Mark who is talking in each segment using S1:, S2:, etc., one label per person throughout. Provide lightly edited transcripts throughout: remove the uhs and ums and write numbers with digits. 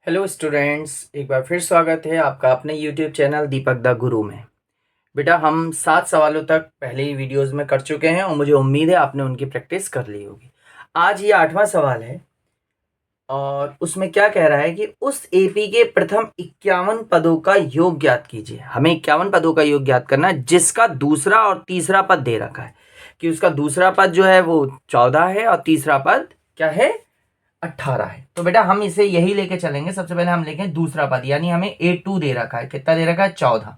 S1: Hello students, एक बार फिर स्वागत है आपका अपने यूट्यूब चैनल दीपक द गुरु में। बेटा, हम 7 सवालों तक पहले ही वीडियोस में कर चुके हैं और मुझे उम्मीद है आपने उनकी प्रैक्टिस कर ली होगी। आज ये 8वां सवाल है और उसमें क्या कह रहा है कि उस एपी के प्रथम 51 पदों का योग ज्ञात कीजिए। हमें 51 पदों का योग ज्ञात करना है जिसका दूसरा और तीसरा पद दे रखा है कि उसका दूसरा पद जो है वो 14 है और तीसरा पद क्या है, 18 है। तो बेटा हम इसे यही लेके चलेंगे। सबसे पहले हम लेंगे दूसरा पद, यानी हमें A2 दे रखा है। कितना दे रखा है? 14।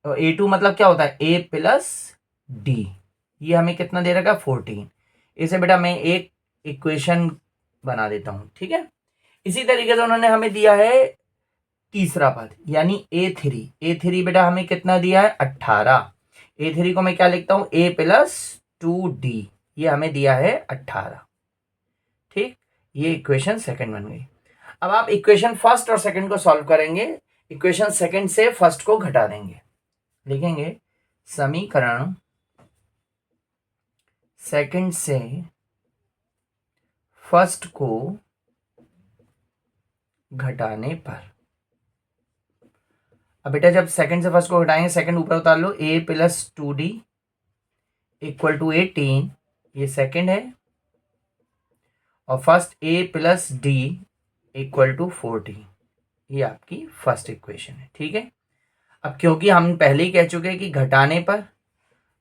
S1: तो A2 मतलब क्या होता है? A plus D. ये हमें कितना दे रखा है? 14। इसे बेटा मैं एक इक्वेशन बना देता हूं, ठीक है। इसी तरीके से उन्होंने हमें दिया है तीसरा पद, यानी A3 बेटा हमें कितना दिया है? 18। A3 को मैं क्या लिखता हूं? A plus 2D। ये हमें दिया है 18। ठीक, ये इक्वेशन सेकंड बन गई। अब आप इक्वेशन फर्स्ट और सेकंड को सॉल्व करेंगे। इक्वेशन सेकंड से फर्स्ट को घटा देंगे। लिखेंगे समीकरण सेकंड से फर्स्ट को घटाने पर। अब बेटा जब सेकंड से फर्स्ट को घटाएंगे, सेकंड ऊपर उतार लो, A plus 2D equal to 18, ये सेकंड है, और first A plus D equal to 14, ये आपकी फर्स्ट इक्वेशन है। ठीक है। अब क्योंकि हम पहले ही कह चुके हैं कि घटाने पर,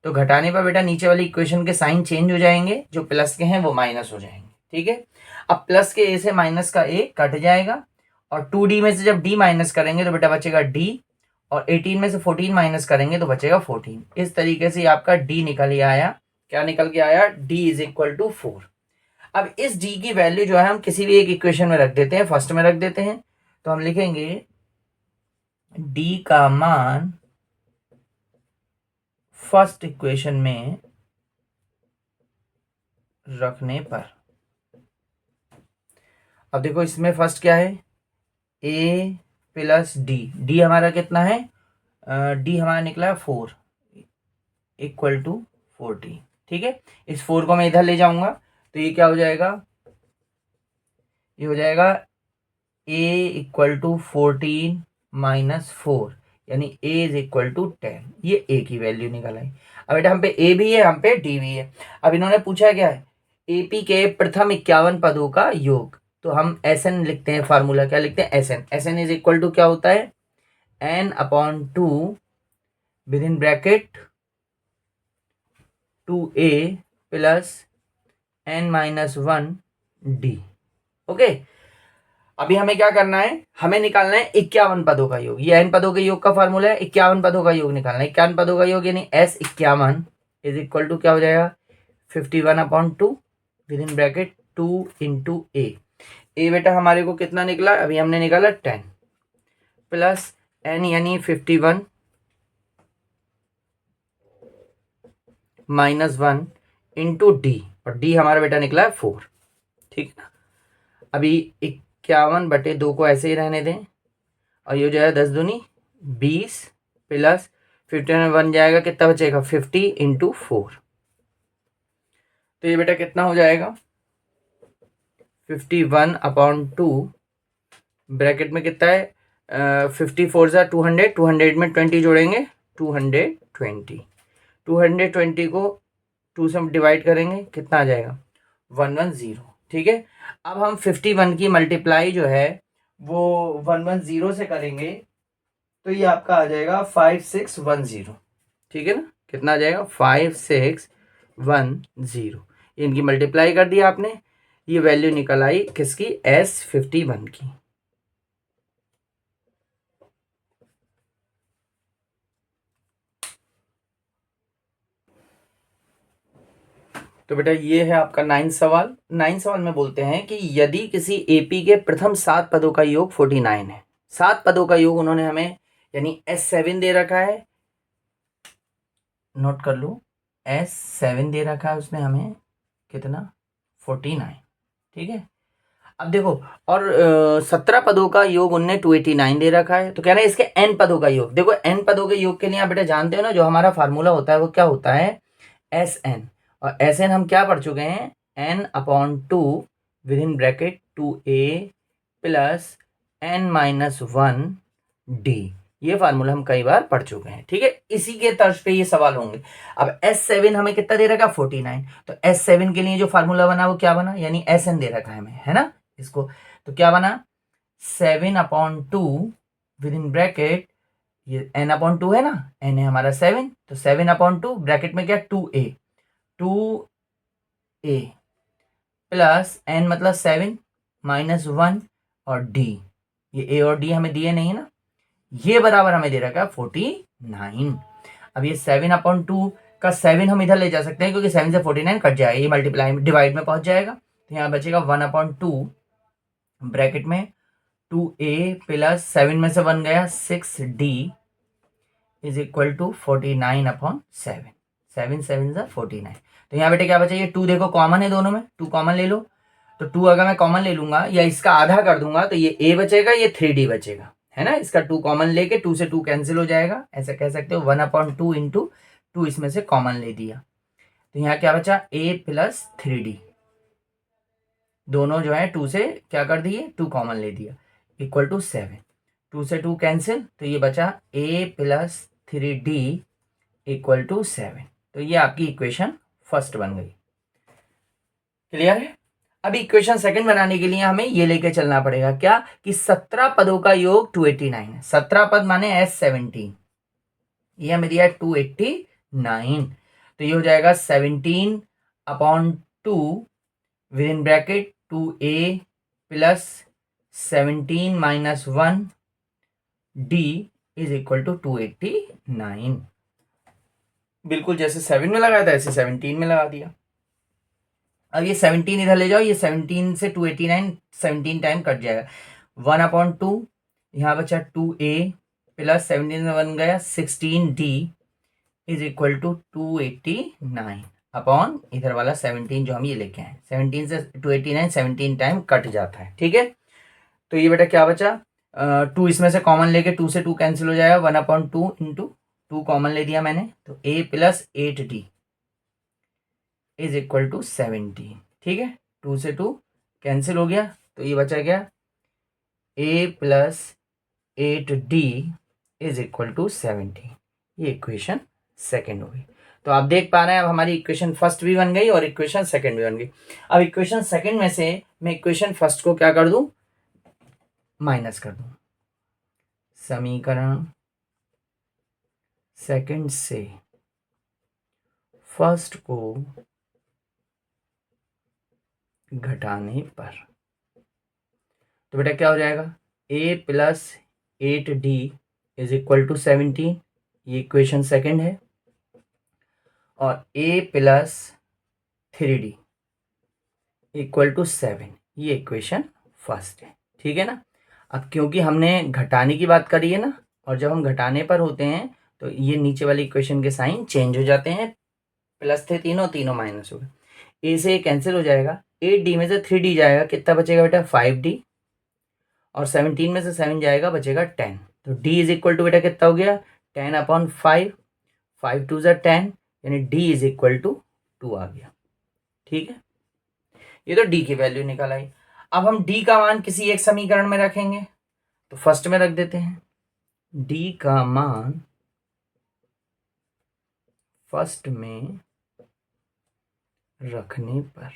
S1: तो घटाने पर बेटा नीचे वाली इक्वेशन के साइन चेंज हो जाएंगे, जो प्लस के हैं वो माइनस हो जाएंगे। ठीक है। अब प्लस के ए से माइनस का ए कट जाएगा, और 2D में से जब D माइनस करेंगे तो बेटा बचेगा D, और 18 में से 14 माइनस करेंगे तो बचेगा 14। इस तरीके से आपका D निकल के आया। क्या निकल के आया? D is equal to 4। अब इस D की वैल्यू जो है हम किसी भी एक इक्वेशन में रख देते हैं, फर्स्ट में रख देते हैं। तो हम लिखेंगे D का मान फर्स्ट इक्वेशन में रखने पर, अब देखो इसमें फर्स्ट क्या है? A प्लस डी हमारा कितना है? डी हमारा निकला है 4 इक्वल टू 40। ठीक है। इस 4 को मैं इधर ले जाऊंगा तो ये क्या हो जाएगा? ये हो जाएगा A इक्वल टू 14 माइनस 4, यानी A इज इक्वल टू 10। ये A की वैल्यू निकल आई। अब बेटा हम पे A भी है, हम पे D भी है। अब इन्होंने पूछा क्या है? एपी के प्रथम 51 पदों का योग। तो हम SN लिखते हैं, फार्मूला क्या लिखते हैं? SN इज इक्वल टू क्या होता है? N upon 2 with in bracket 2A plus N minus 1D। Okay. अभी हमें क्या करना है? हमें निकालना है 51 पदों का योग। ये N पदों के योग का फार्मूला है, 51 पदों का योग निकालना है। 51 पदों का योग यानी S51 इज इक्वल टू क्या हो जाएगा? 51 upon 2 with in bracket 2 into a बेटा हमारे को कितना निकला? अभी हमने निकाला 10 प्लस N यानी 51 माइनस 1 इंटू डी, और डी हमारा बेटा निकला है 4। ठीक है। अभी 51/2 को ऐसे ही रहने दें, और ये जो है 10 दूनी 20 प्लस 51 बन जाएगा, कितना बचेगा? 50 इंटू 4। तो ये बेटा कितना हो जाएगा? 51 अपॉन 2 ब्रैकेट में कितना है? 54 सा 200, 200 में 20 जोड़ेंगे 220। 220 को 2 से डिवाइड करेंगे, कितना आ जाएगा? 110। ठीक है। अब हम 51 की मल्टीप्लाई जो है वो 110 से करेंगे, तो ये आपका आ जाएगा 5610। ठीक है ना? कितना आ जाएगा? 5610। इनकी मल्टीप्लाई कर दिया आपने, ये वैल्यू निकल आई किसकी? S51 की। तो बेटा ये है आपका 9 सवाल। 9 सवाल में बोलते हैं कि यदि किसी एपी के प्रथम 7 पदों का योग 49 है, 7 पदों का योग उन्होंने हमें यानी S7 दे रखा है, नोट कर लो, S7 दे रखा है उसने हमें, कितना? 49। ठीक है। अब देखो, और 17 पदों का योग उनने 289 दे रखा है, तो कह रहे हैं इसके n पदों का योग। देखो n पदों के योग के लिए आप बेटा जानते हो ना, जो हमारा फार्मूला होता है वो क्या होता है? SN। और SN हम क्या पढ़ चुके हैं? N upon 2 with in bracket 2A plus n minus one D. ये फार्मूला हम कई बार पढ़ चुके हैं, ठीक है। इसी के तर्ज पे ये सवाल होंगे। अब S7 हमें कितना दे रखा है 49, तो S7 के लिए जो फार्मूला बना वो क्या बना, यानी Sn दे रखा है हमें, है ना। इसको तो क्या बना 7/2 विद इन ब्रैकेट, ये n/2 है ना, n है हमारा 7, तो 7/2 ब्रैकेट में क्या 2a, 2a प्लस n मतलब 7 माइनस 1 और d, ये a और d हमें दिए नहीं है ना, ये बराबर हमें दे रखा है 49। अब ये 7/2 का 7 हम इधर ले जा सकते हैं क्योंकि 7 से 49 कट जाएगा, ये मल्टीप्लाई डिवाइड में पहुंच जाएगा, तो यहाँ बचेगा 1/2 ब्रैकेट में 2a प्लस 7 में से 1 गया 6d इज इक्वल टू 49/7, 7 7 सा 49। तो यहाँ बेटे क्या बचा, ये 2 देखो कॉमन है दोनों में, 2 कॉमन ले लो, तो 2 अगर मैं कॉमन ले लूंगा या इसका आधा कर दूंगा तो ये a बचेगा, ये 3d बचेगा, है ना। इसका 2 कॉमन लेके 2 से 2 कैंसिल हो जाएगा, ऐसा कह सकते हो 1/2 इंटू 2 इसमें से कॉमन ले दिया, तो यहाँ क्या बचा a प्लस 3d, दोनों जो है 2 से क्या कर दिए 2 कॉमन ले दिया, इक्वल टू 7, 2 से 2 कैंसिल, तो ये बचा a plus 3d equal to 7। तो ये आपकी इक्वेशन फर्स्ट बन गई, क्लियर है। अब इक्वेशन सेकंड बनाने के लिए हमें ये लेके चलना पड़ेगा क्या, कि 17 पदों का योग 289 है, 17 पद माने S17, ये हमें दिया है 289, तो ये हो जाएगा 17/2 with in bracket 2a plus 17 minus 1 d is equal to 289। बिल्कुल जैसे 7 में लगाया था ऐसे 17 में लगा दिया। अब ये 17 इधर ले जाओ, ये 17 से 289 17 टाइम कट जाएगा, 1/2 यहाँ बचा 2a प्लस 17 में 1 गया 16d is equal to 289 upon इधर वाला 17 जो हम ये लेके आए, 17 से 289 17 टाइम कट जाता है, ठीक है। तो ये बेटा क्या बचा 2 इसमें से कॉमन लेके 2 से 2 कैंसिल हो जाएगा, 1/2 इंटू 2 कॉमन ले दिया मैंने, तो a plus 8d is equal to 17, ठीक है। 2 से 2 कैंसिल हो गया, तो ये बचा गया a plus 8d is equal to 17, ये इक्वेशन सेकेंड हो गई। तो आप देख पा रहे हैं अब हमारी इक्वेशन फर्स्ट भी बन गई और इक्वेशन सेकेंड भी बन गई। अब इक्वेशन सेकेंड में से मैं इक्वेशन फर्स्ट को क्या कर दूं, माइनस कर दूं, समीकरण सेकेंड से फर्स्ट को घटाने पर, तो बेटा क्या हो जाएगा a plus 8d is equal to 17, ये इक्वेशन सेकेंड है, और a plus 3d equal to 7, ये इक्वेशन फर्स्ट है, ठीक है ना। अब क्योंकि हमने घटाने की बात करी है ना, और जब हम घटाने पर होते हैं तो ये नीचे वाली इक्वेशन के साइन चेंज हो जाते हैं, प्लस थे तीनों, तीनों माइनस हो गए, a से कैंसिल हो जाएगा, 8d में से 3d जाएगा, कितना बचेगा बेटा 5d, और 17 में से 7 जाएगा बचेगा 10, तो d इज इक्वल टू बेटा कितना हो गया 10/5, 5 2 ज़ा 10, यानी d इज इक्वल टू 2 आ गया, ठीक है। ये तो d की वैल्यू निकल आई। अब हम d का मान किसी एक समीकरण में रखेंगे, तो फर्स्ट में रख देते हैं, d का मान फर्स्ट में रखने पर,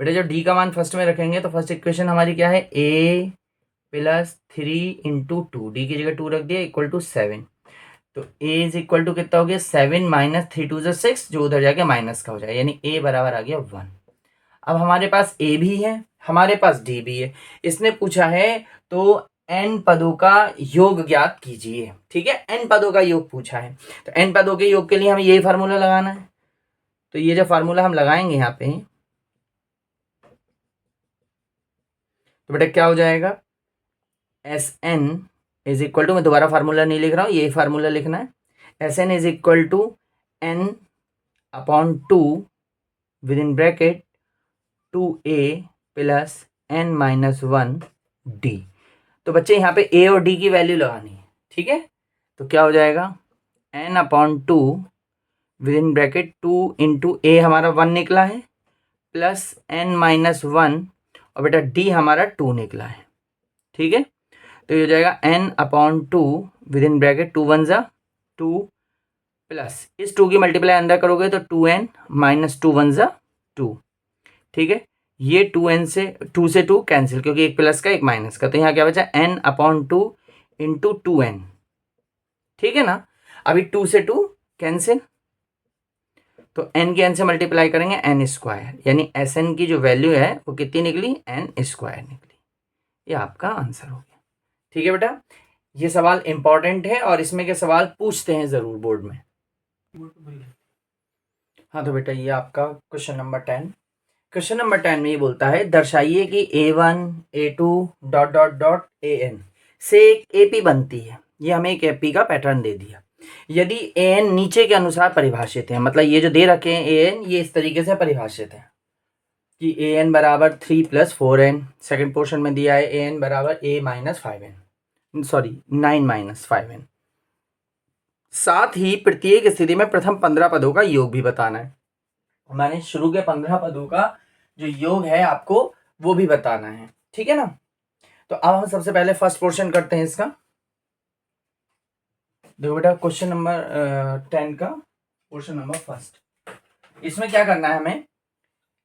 S1: बेटा जब d का मान फर्स्ट में रखेंगे तो फर्स्ट इक्वेशन हमारी क्या है a प्लस 3 इंटू 2, डी की जगह 2 रख दिया इक्वल टू 7, तो a इज इक्वल टू कितना हो गया 7 माइनस 3 2 ज़ा 6, जो उधर जाके माइनस का हो जाएगा, यानी a बराबर आ गया 1। अब हमारे पास a भी है, हमारे पास d भी है, इसने पूछा है तो n पदों का योग ज्ञात कीजिए, ठीक है। n पदों का योग पूछा है, तो n पदों के योग के लिए हमें यही फार्मूला लगाना है, तो ये जो फार्मूला हम लगाएंगे यहाँ पे, तो बेटा क्या हो जाएगा Sn इज इक्वल टू, मैं दोबारा फार्मूला नहीं लिख रहा हूँ, यही फार्मूला लिखना है, Sn is equal to n/2 with in bracket 2a plus n minus 1d। तो बच्चे यहाँ पे a और d की वैल्यू लगानी है, ठीक है। तो क्या हो जाएगा n/2 with in bracket 2 into a हमारा 1 निकला है, प्लस n माइनस 1, और बेटा डी हमारा 2 निकला है। ठीक है, तो ये हो जाएगा n/2 विद इन ब्रैकेट 2 1 ज़ा 2 प्लस इस 2 की मल्टीप्लाई अंदर करोगे तो 2n माइनस 2 1 ज़ा 2। ठीक है, ये 2n से 2 से 2 कैंसिल, क्योंकि एक प्लस का एक माइनस का, तो यहाँ क्या बचा n/2 इंटू 2n। ठीक है ना, अभी 2 से 2 कैंसिल, तो n के n से मल्टीप्लाई करेंगे n स्क्वायर, यानी Sn की जो वैल्यू है वो कितनी निकली, n स्क्वायर निकली। ये आपका आंसर हो गया। ठीक है बेटा, ये सवाल इंपॉर्टेंट है और इसमें के सवाल पूछते हैं जरूर बोर्ड में। हाँ तो बेटा ये आपका क्वेश्चन नंबर 10। क्वेश्चन नंबर 10 में ये बोलता है दर्शाइए कि a1 a2 dot dot dot an से एक AP बनती है। ये हमें एक AP का पैटर्न दे दिया। यदि an नीचे के अनुसार परिभाषित है, मतलब ये जो दे रखे हैं an ये इस तरीके से परिभाषित है कि an बराबर 3 + 4n, सेकेंड पोर्शन में दिया है an बराबर a - 5n, सॉरी 9 - 5n। साथ ही प्रत्येक स्थिति में प्रथम 15 पदों का योग भी बताना है। माने शुरू के 15 पदों का जो योग है आपको वो भी बताना है। ठीक है ना, तो अब हम सबसे पहले फर्स्ट पोर्शन करते हैं इसका। देखो बेटा क्वेश्चन नंबर 10 का पोर्शन नंबर फर्स्ट, इसमें क्या करना है हमें,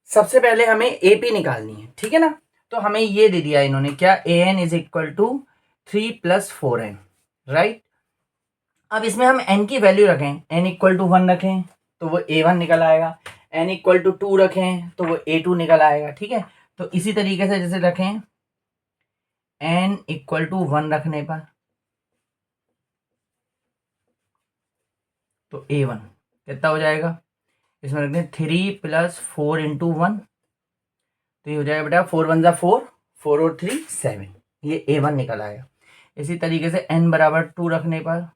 S1: सबसे पहले हमें AP निकालनी है। ठीक है ना, तो हमें ये दे दिया इन्होंने क्या, an = 3 + 4n, राइट। अब इसमें हम n की वैल्यू रखें, n = 1 रखें तो वो a1 निकल आएगा, n = 2 रखें तो वो a2 निकल आएगा। ठीक है, तो इसी तरीके से जैसे रखें n = 1 रखने पर तो a1 कितना हो जाएगा, इसमें रखते हैं 3 + 4 × 1, तो ये हो जाएगा बेटा 4 1 ज़ा 4, 4 और 3 7, ये a1 निकल आएगा। इसी तरीके से n बराबर 2 रखने पर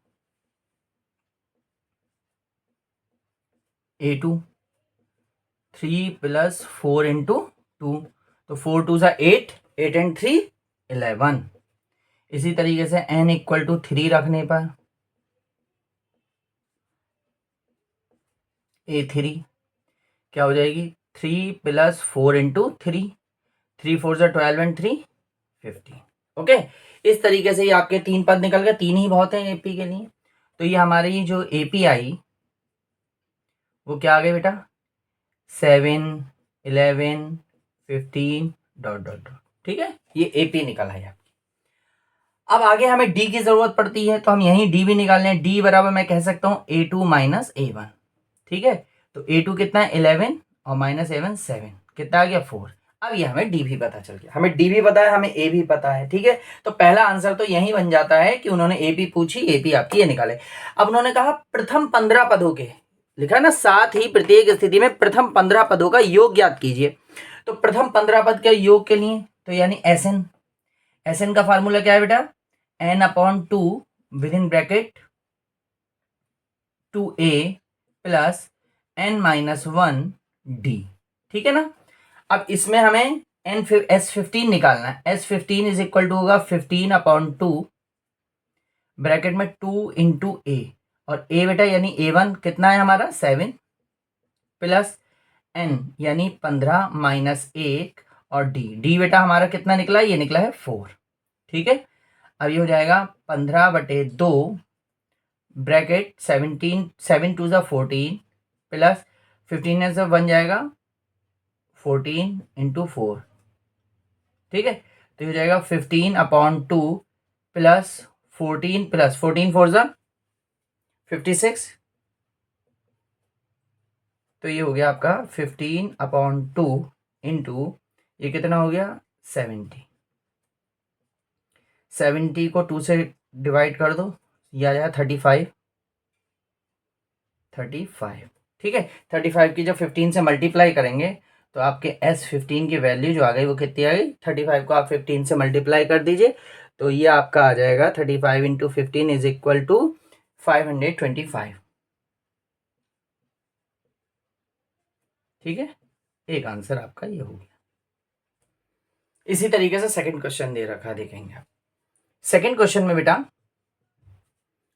S1: a2, 3 + 4 × 2, तो 4 2 ज़ा 8, 8 and 3 11। इसी तरीके से n = 3 रखने पर a3 क्या हो जाएगी, 3 + 4 × 3, 3 4 ज़ा 12 and 3 15। ओके, इस तरीके से ये आपके 3 पद निकल गए, 3 ही बहुत हैं AP के लिए। तो ये हमारी जो AP आई वो क्या आ गई बेटा, 7 11 15 डॉट डॉट डॉट। ठीक है, ये AP निकल आई आपकी। अब आगे हमें D की जरूरत पड़ती है, तो हम यहीं D भी निकाल लें। D बराबर मैं कह सकता हूँ a2 - a1। ठीक है, तो a2 कितना है 11 और -a1 7, कितना आ गया 4। अब ये हमें D भी पता चल गया, हमें D भी पता है, हमें A भी पता है। ठीक है, तो पहला आंसर तो यही बन जाता है कि उन्होंने AP पूछी, AP आपकी ये निकाले। अब उन्होंने कहा प्रथम 15 पदों के, लिखा है ना, साथ ही प्रत्येक स्थिति में प्रथम 15 पदों का योग ज्ञात कीजिए। तो प्रथम 15 पद के योग के लिए तो यानी SN का फार्मूला क्या है बेटा, n/2 with in bracket 2a + n - 1 d। ठीक है ना, अब इसमें हमें S15 निकालना है। S15 = होगा 15/2 ब्रैकेट में 2 × a, और a बेटा यानी a1 कितना है हमारा 7 प्लस n यानी 15 - 1 और d बेटा हमारा कितना निकला, ये निकला है 4। ठीक है, अब ये हो जाएगा 15/2 ब्रैकेट 17 7 2 ज़ा 14 प्लस 15 से बन जाएगा 14 × 4। ठीक है, तो ये हो जाएगा 15/2 प्लस 14 प्लस 14 4 ज़ा 56, तो ये हो गया आपका 15/2 इंटू ये कितना हो गया 70। 70 को 2 से डिवाइड कर दो, ये आ जाएगा 35। ठीक है, 35 की जब 15 से मल्टीप्लाई करेंगे तो आपके S15 की वैल्यू जो आ गई वो कितनी आ गई, 35 को आप 15 से मल्टीप्लाई कर दीजिए तो ये आपका आ जाएगा 35 × 15 = 525। ठीक है, एक आंसर आपका ये हो गया। इसी तरीके से सेकंड क्वेश्चन दे रखा, देखेंगे आप। सेकंड क्वेश्चन में बेटा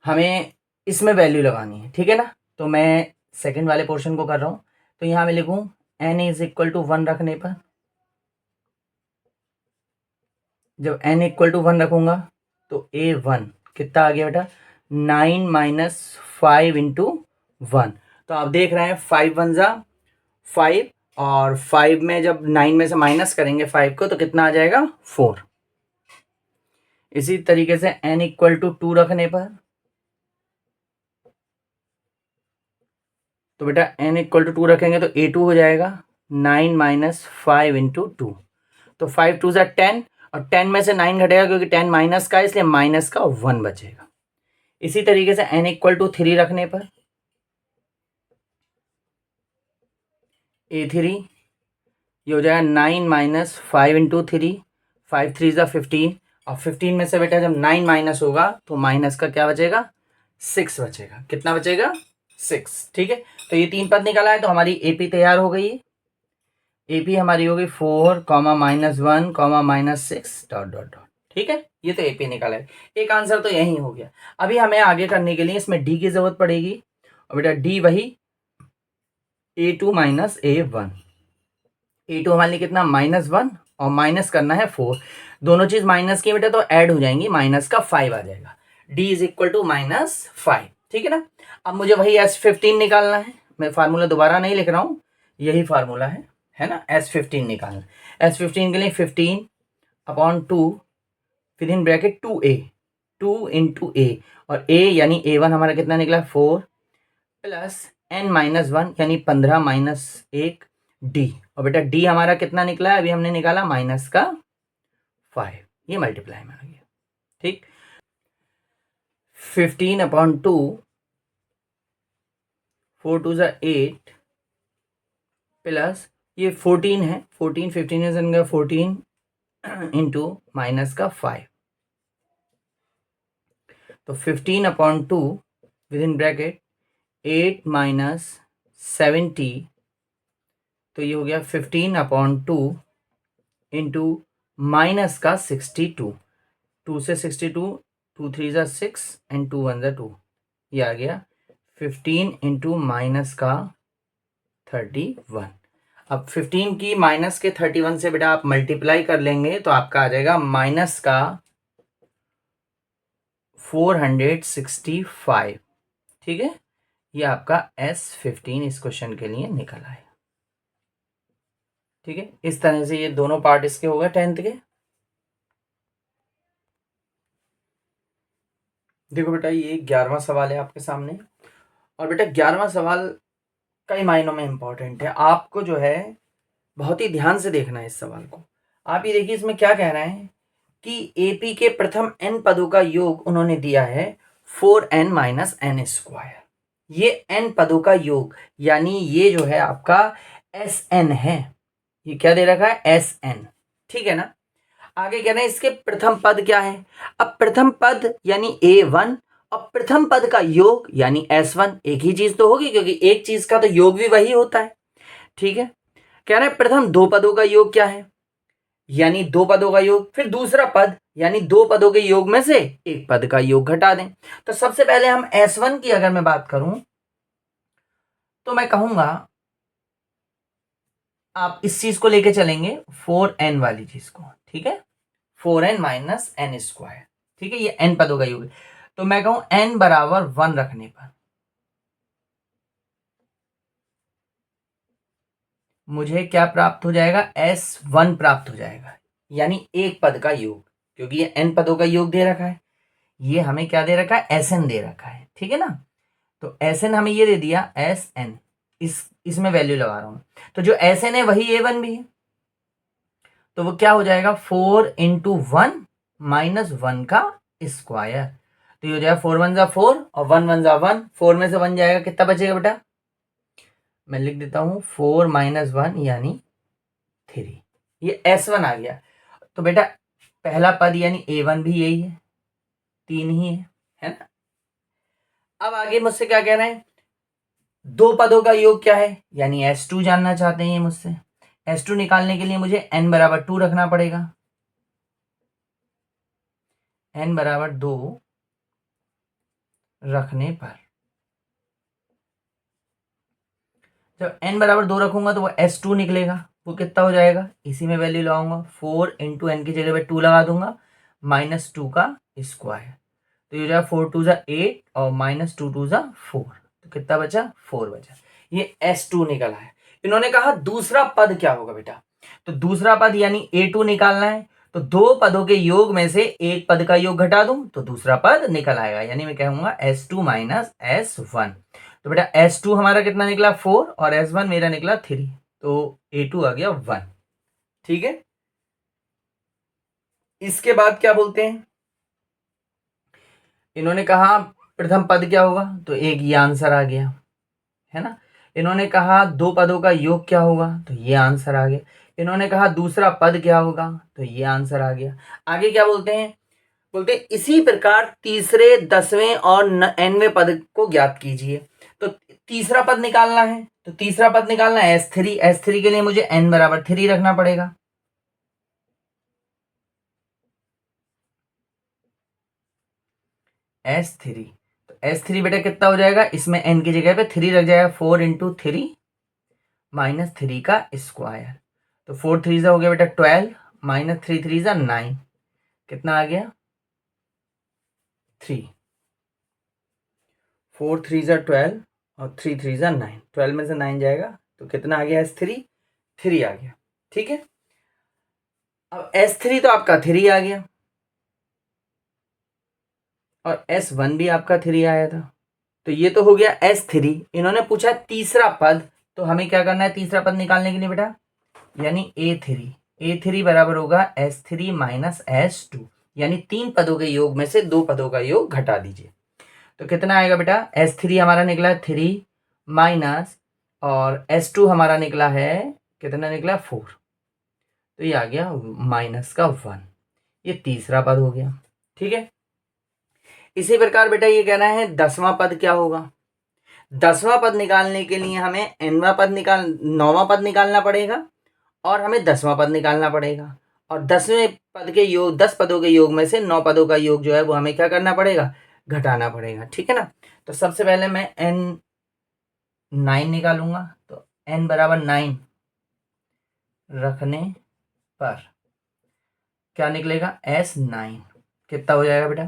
S1: हमें इसमें वैल्यू लगानी है। ठीक है ना, तो मैं सेकंड वाले पोर्शन को कर रहा हूँ, तो यहाँ मैं लिखूँ n = 1 रखने पर जब n इक्वल टू 1 रखूंगा तो A1 कितना आ गया बेटा, 9 माइनस 5 इंटू 1। तो आप देख रहे हैं 5 1 जा 5, और 5 में जब 9 में से माइनस करेंगे 5 को तो कितना आ जाएगा 4। इसी तरीके से n इक्वल टू 2 रखने पर, तो बेटा n इक्वल टू 2 रखेंगे तो A2 हो जाएगा 9 माइनस 5 इंटू 2। तो 5 2 जा 10, और 10 में से 9 घटेगा क्योंकि 10 माइनस का है, इसलिए माइनस का 1 बचेगा। इसी तरीके से n इक्वल टू 3 रखने पर A3 ये हो जाएगा 9 माइनस 5 इंटू 3, 5 3 जा 15, और 15 में से बेटा जब 9 माइनस होगा तो माइनस का क्या बचेगा, 6 बचेगा। कितना बचेगा, 6। ठीक है, तो ये 3 पद निकला है, तो हमारी AP तैयार हो गई है। AP हमारी हो गई 4 comma minus 1 comma minus 6 dot dot dot. ठीक है, ये तो AP निकाला है। एक आंसर तो यही हो गया। अभी हमें आगे करने के लिए इसमें D की जरूरत पड़ेगी, और बेटा D वही A2 माइनस A1। A2 हमारे लिए कितना, -1, और माइनस करना है 4। दोनों चीज माइनस की बेटा तो ऐड हो जाएंगी, माइनस का 5 आ जाएगा। D is equal to -5। ठीक है ना। अब मुझे वही S15 निकालना है। मैं फार्मूला दोबारा नहीं लिख रहा हूं, यही फार्मूला है ना। S15 निकालना, S15 के लिए 15/2 फिर इन ब्रैकेट 2A, 2 इंटू A, और A यानी A1 हमारा कितना निकला 4 प्लस n-1 यानी 15 माइनस 1 D, और बेटा D हमारा कितना निकला है, अभी हमने निकाला माइनस का 5, ये मल्टीप्लाई में आ गया। ठीक, 15/2, 4 2 जा 8 प्लस ये 14 है, 14 15 में से निकला 14 इंटू माइनस का 5, तो 15/2 विद इन ब्रैकेट 8 माइनस 70, तो ये हो गया 15/2 इंटू माइनस का 62, 2 से 62, 2 3 जा 6 एंड 2 1 जा 2, ये आ गया 15 इंटू माइनस का 31। अब 15 की माइनस के 31 से बेटा आप मल्टीप्लाई कर लेंगे तो आपका आ जाएगा माइनस का 465। ठीक है, ये आपका S15 इस क्वेश्चन के लिए निकला है। ठीक है, इस तरह से ये दोनों पार्ट इसके हो गए 10th के। देखो बेटा ये 11वां सवाल है आपके सामने, और बेटा 11वां सवाल कई मायनों में इंपॉर्टेंट है। आपको जो है बहुत ही ध्यान से देखना है इस सवाल को। आप ये देखिए इसमें क्या कह रहे हैं कि AP के प्रथम n पदों का योग उन्होंने दिया है 4n माइनस n स्क्वायर। ये n पदों का योग यानी ये जो है आपका Sn है, ये क्या दे रखा है Sn। ठीक है ना। आगे कह रहे हैं इसके प्रथम पद क्या है। अब प्रथम पद यानी A1 और प्रथम पद का योग यानी S1 एक ही चीज तो होगी, क्योंकि एक चीज का तो योग भी वही होता है। ठीक है, कह रहे हैं प्रथम दो पदों का योग क्या है, यानी दो पदों का योग, फिर दूसरा पद यानी दो पदों के योग में से एक पद का योग घटा दें। तो सबसे पहले हम S1 की अगर मैं बात करूं तो मैं कहूंगा आप इस चीज को लेके चलेंगे 4n वाली चीज को। ठीक है, 4n माइनस n स्क्वायर। ठीक है, ये n पदों का योग है, तो मैं कहूं n बराबर 1 रखने पर मुझे क्या प्राप्त हो जाएगा, S1 प्राप्त हो जाएगा, यानी एक पद का योग, क्योंकि ये n पदों का योग दे रखा है। ये हमें क्या दे रखा है, Sn दे रखा है। ठीक है ना, तो Sn हमें ये दे दिया Sn, इसमें वैल्यू लगा रहा हूं, तो जो Sn है वही A1 भी है, तो वो क्या हो जाएगा 4 इंटू 1 माइनस 1 का स्क्वायर। तो ये हो जाएगा 4 1 जा 4 और 1 1 जा 1, 4 में से 1 जाएगा, कितना बचेगा बेटा, मैं लिख देता हूं 4 माइनस 1 यानी 3, ये S1 आ गया। तो बेटा पहला पद यानी A1 भी यही है, 3 ही है ना। अब आगे मुझसे क्या कह रहे हैं, दो पदों का योग क्या है, यानी S2 जानना चाहते हैं ये मुझसे। S2 निकालने के लिए मुझे n बराबर 2 रखना पड़ेगा, n बराबर 2 रखने पर जब n बराबर 2 रखूंगा तो वो S2 निकलेगा, वो कितना हो जाएगा, इसी में वैल्यू लगाऊंगा, 4 इंटू एन की जगह पे 2 लगा दूंगा, -2 का स्क्वायर, तो ये हो जाएगा 4 2 8 और -2 2 4, तो कितना बचा, 4 बचा। ये S2 निकला है। इन्होंने कहा दूसरा पद क्या होगा बेटा, तो दूसरा पद यानी A2 निकालना है, तो दो पदों के योग में से एक पद का योग घटा दूं तो दूसरा पद निकल आएगा, यानी मैं कहूंगा S2 - S1। तो बेटा S2 हमारा कितना निकला 4 और S1 मेरा निकला 3, तो A2 आ गया 1। ठीक है, इसके बाद क्या बोलते हैं, इन्होंने कहा प्रथम पद क्या होगा, तो एक ये आंसर आ गया है ना। इन्होंने कहा दो पदों का योग क्या होगा, तो ये आंसर आ गया। इन्होंने कहा दूसरा पद क्या होगा, तो ये आंसर आ गया। आगे क्या बोलते हैं, बोलते हैं इसी प्रकार तीसरे 10वें और 9वें पद को ज्ञात कीजिए। तो तीसरा पद निकालना है, तो तीसरा पद निकालना है S3। S3 के लिए मुझे n बराबर 3 रखना पड़ेगा। S3, तो S3 बेटा कितना हो जाएगा, इसमें n की जगह पे 3 रख जाएगा, 4 इंटू 3 -3 का स्क्वायर, तो 4 3 हो गया बेटा 12, -3 3 9, कितना आ गया 3, 4 3 12 और 3 3 9, 12 में से 9 जाएगा तो कितना आ गया S3, 3 आ गया। ठीक है, अब S3 तो आपका 3 आ गया और S1 भी आपका 3 आया था, तो ये तो हो गया S3। इन्होंने पूछा तीसरा पद, तो हमें क्या करना है तीसरा पद निकालने के लिए बेटा, यानी A3 बराबर होगा S3 - S2, यानी तीन पदों के योग में से दो पदों का योग घटा दीजिए, तो कितना आएगा बेटा, S3 हमारा निकला 3 माइनस और S2 हमारा निकला है, कितना निकला 4, तो ये आ गया -1, ये तीसरा पद हो गया। ठीक है, इसी प्रकार बेटा ये कहना है 10वां पद क्या होगा। 10वां पद निकालने के लिए हमें 9वां पद निकालना पड़ेगा और हमें 10वां पद निकालना पड़ेगा, और 10वें पद के योग 10 पदों के योग में से 9 पदों का योग जो है वो हमें क्या करना पड़ेगा, घटाना पड़ेगा। ठीक है ना, तो सबसे पहले मैं n9 निकालूंगा, तो n बराबर 9 रखने पर क्या निकलेगा S9, कितना हो जाएगा बेटा,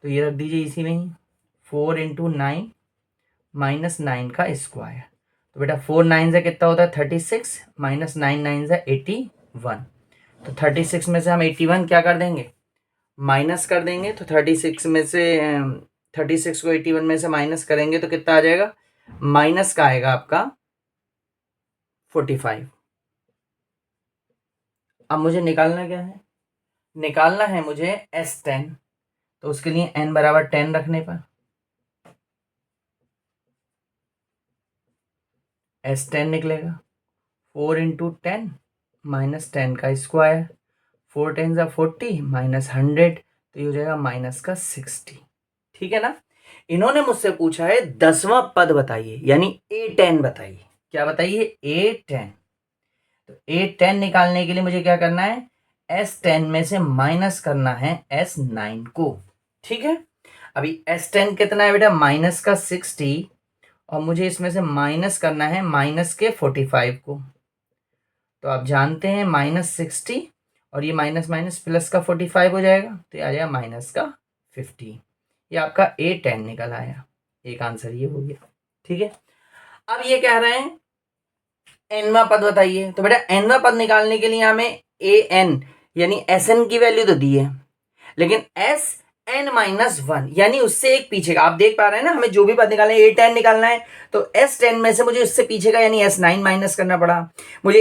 S1: तो ये रख दीजिए इसी में ही, 4 इंटू 9 -9 का स्क्वायर, तो बेटा 4 9 से कितना होता है 36, -9 9 से 81, तो 36 में से हम 81 क्या कर देंगे, माइनस कर देंगे, तो 36 में से 36 को 81 में से माइनस करेंगे तो कितना आ जाएगा, माइनस का आएगा आपका 45। अब मुझे निकालना क्या है, निकालना है मुझे S10, तो उसके लिए n बराबर 10 रखने पर S10 निकलेगा, 4 इंटू 10 -10 का स्क्वायर, 4 10 ज़ा 40 -100, तो ये हो जाएगा -60। ठीक है ना, इन्होंने मुझसे पूछा है 10वां पद बताइए, यानी A10 बताइए, क्या बताइए A10, तो A10 निकालने के लिए मुझे क्या करना है, S10 में से माइनस करना है S9 को। ठीक है, अभी S10 कितना है बेटा, -60, और मुझे इसमें से माइनस करना है -45 को, तो आप जानते हैं -60 और ये माइनस माइनस प्लस का 45 हो जाएगा, तो ये आ जाएगा -50। ये आपका A10 निकल आया, एक आंसर ये हो गया। ठीक है, अब ये कह रहे हैं nवां पद बताइए, तो बेटा nवां पद निकालने के लिए हमें an यानी Sn की वैल्यू तो दी है, लेकिन Sn-1 यानी उससे एक पीछे का, आप देख पा रहे हैं ना, हमें जो भी पद निकालना है A10 निकालना है, तो S10 में से मुझे उससे पीछे का यानी S9 माइनस करना पड़ा। मुझे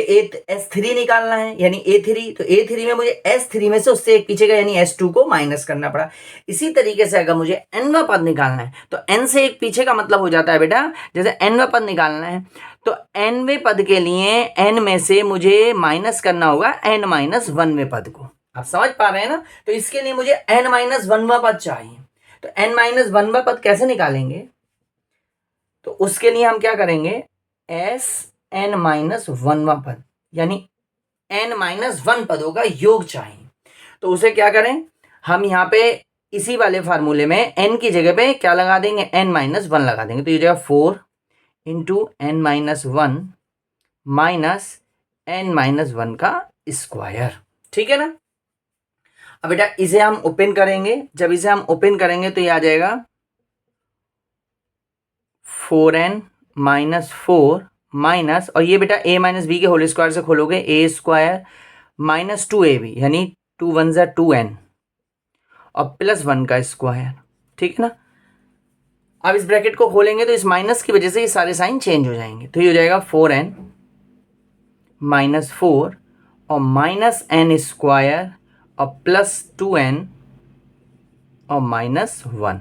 S1: S3 निकालना है यानी A3, तो A3 में मुझे S3 में से उससे एक पीछे का यानी S2 को माइनस करना पड़ा। इसी तरीके से अगर मुझे nवां पद निकालना है तो n से एक पीछे का मतलब हो जाता है बेटा, जैसे nवां पद निकालना है तो nवें पद के लिए n में से मुझे माइनस करना होगा n-1वें पद को। आप समझ पा रहे हैं ना, तो इसके लिए मुझे n-1वां पद चाहिए, तो n-1वां पद कैसे निकालेंगे, तो उसके लिए हम क्या करेंगे, Sn-1वां पद यानी n-1 पदों का योग चाहिए, तो उसे क्या करें, हम यहाँ पे इसी वाले फार्मूले में n की जगह पे क्या लगा देंगे, n-1 लगा देंगे, तो ये जगह 4 इंटू n-1 माइनस n-1 का स्क्वायर। ठीक है ना। अब बेटा इसे हम ओपन करेंगे, जब इसे हम ओपन करेंगे तो ये आ जाएगा 4n-4 माइनस, और ये बेटा a माइनस बी के होल स्क्वायर से खोलोगे a स्क्वायर माइनस 2ab यानी 2 1 जा 2n और प्लस 1 का स्क्वायर। ठीक है ना। अब इस ब्रैकेट को खोलेंगे तो इस माइनस की वजह से ये सारे साइन चेंज हो जाएंगे, तो ये हो जाएगा 4n माइनस 4 और माइनस n स्क्वायर और प्लस 2n और माइनस 1,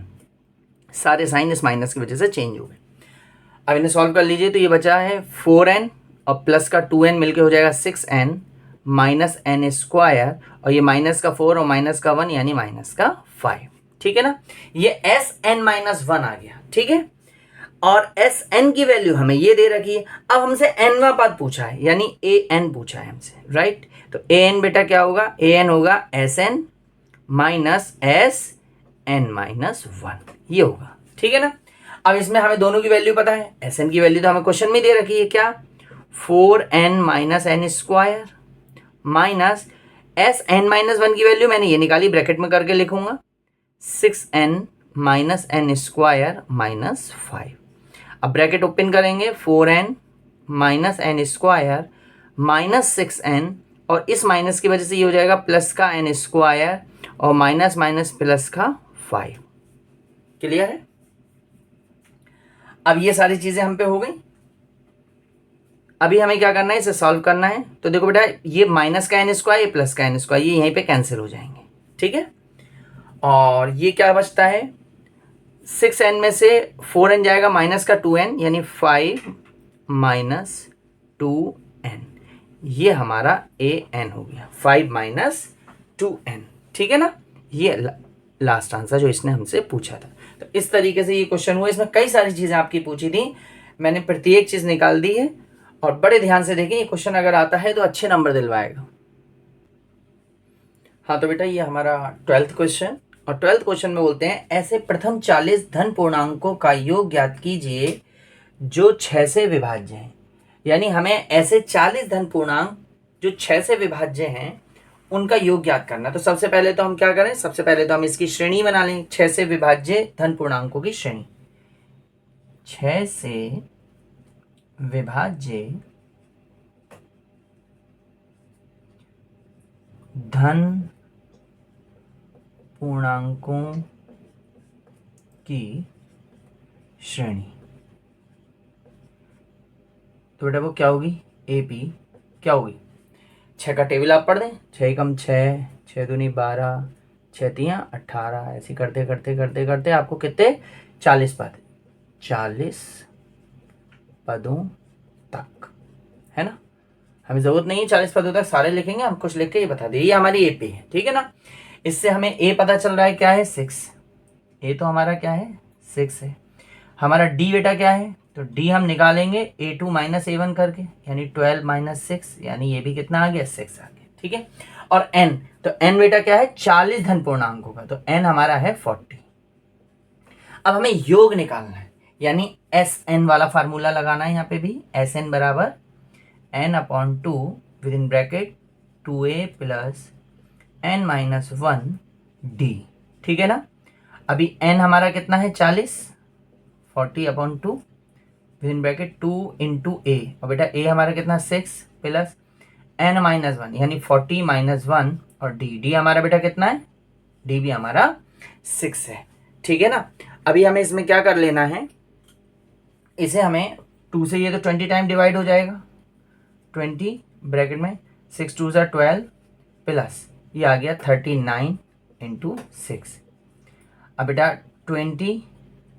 S1: सारे साइन इस माइनस की वजह से चेंज हो गए। अब इन्हें सॉल्व कर लीजिए तो ये बचा है 4n और प्लस का 2n मिलके हो जाएगा 6n माइनस n स्क्वायर, और ये माइनस का 4 और माइनस का 1 यानी माइनस का 5। ठीक है ना। ये Sn-1 आ गया। ठीक है। और Sn की वैल्यू हमें ये दे रखी है। अब हमसे nवां पद पूछा है यानी an पूछा है हमसे, राइट। तो an बेटा क्या होगा, an होगा Sn माइनस Sn-1, ये होगा। ठीक है ना। अब इसमें हमें दोनों की वैल्यू पता है। Sn की वैल्यू तो हमें क्वेश्चन में दे रखी है, क्या 4n minus n square minus Sn-1 की वैल्यू मैंने ये निकाली, ब्रैकेट में करके लिखूंगा 6n minus n square minus 5। अब ब्रैकेट ओपन करेंगे 4n minus n square minus 6n, और इस माइनस की वजह से ये हो जाएगा प्लस का n स्क्वायर और माइनस माइनस प्लस का 5। क्लियर है। अब ये सारी चीजें हम पे हो गई। अभी हमें क्या करना है, इसे सॉल्व करना है। तो देखो बेटा ये माइनस का n स्क्वायर, ये प्लस का n स्क्वायर, ये यहीं पे कैंसिल हो जाएंगे। ठीक है। और ये क्या बचता है, 6n में से 4n जाएगा माइनस का 2n यानी 5 माइनस 2n, ये हमारा an हो गया 5 माइनस 2n। ठीक है ना। ये लास्ट आंसर जो इसने हमसे पूछा था। तो इस तरीके से ये क्वेश्चन हुआ। इसमें कई सारी चीजें आपकी पूछी थी, मैंने प्रत्येक चीज निकाल दी है। और बड़े ध्यान से देखें, ये क्वेश्चन अगर आता है तो अच्छे नंबर दिलवाएगा। हाँ तो बेटा ये हमारा 12th क्वेश्चन, और 12th क्वेश्चन में बोलते हैं ऐसे प्रथम 40 धन पूर्णांकों का योग ज्ञात कीजिए जो 6 से विभाज्य हैं। यानी हमें ऐसे 40 धन पूर्णांक जो 6 से विभाज्य हैं उनका योग ज्ञात करना। तो सबसे पहले तो हम क्या करें, सबसे पहले तो हम इसकी श्रेणी बना लें, 6 से विभाज्य धन पूर्णांकों की श्रेणी। 6 से विभाज्य धन पूर्णांकों की श्रेणी। तो बेटा वो क्या होगी, AP क्या होगी, 6 का टेबल आप पढ़ दें, 6 कम 6, 6 दूनी 12, 6 तियां 18, ऐसे करते करते करते करते आपको कितने 40 पद, 40 पदों तक, है ना। हमें जरूरत नहीं है 40 पदों तक सारे लिखेंगे, हम कुछ लिख के ये बता दें, ये हमारी AP है। ठीक है ना। इससे हमें A पता चल रहा है क्या है 6, A तो हमारा क्या है 6 है। हमारा D बेटा क्या है, तो D हम निकालेंगे A2 माइनस A1 करके, यानी 12 माइनस 6, यानी ये भी कितना आ गया 6 आ गया। ठीक है। और N, तो N बेटा क्या है 40 धन पूर्णांक होगा, तो N हमारा है 40। अब हमें योग निकालना है, यानी SN वाला फार्मूला लगाना है यहाँ पे भी, SN बराबर n/2 with in bracket 2a plus n-1d। ठीक है ना। अभी n हमारा कितना है 40, 40/2 with in bracket 2 into a, और बेटा a हमारा कितना 6 प्लस n-1 यानी 40 माइनस 1, और d हमारा बेटा कितना है, d भी हमारा 6 है। ठीक है ना। अभी हमें इसमें क्या कर लेना है, इसे हमें 2 से ये तो 20 टाइम डिवाइड हो जाएगा, 20 ब्रैकेट में 6 2 ज़ा 12 प्लस ये आ गया 39 इंटू 6। अब बेटा 20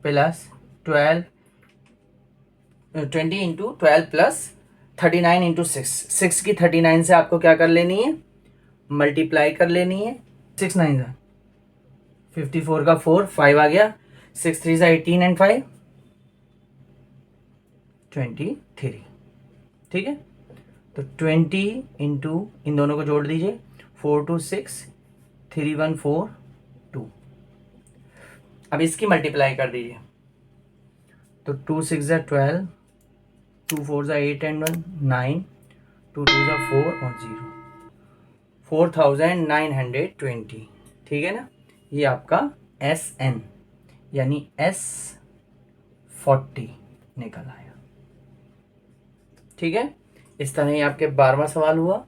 S1: प्लस 12, 20 इंटू 12 प्लस 39 इंटू 6 की 39 से आपको क्या कर लेनी है, मल्टीप्लाई कर लेनी है। 6 9 ज़ा 54 का 4, 5 आ गया, 6 3 ज़ा 18 एंड 5 23। ठीक है। तो 20 इंटू इन दोनों को जोड़ दीजिए, 4 2 6 3 1 4 2। अब इसकी मल्टीप्लाई कर दीजिए, तो 2 6 ज़ा 12, 2 4 ज़ा 8 एंड 1 9, 2 2 जा 4 और 0, 4920, ठीक है ना। ये आपका SN यानी S40 निकल आया, ठीक है। इस तरह ही आपके 12वां सवाल हुआ।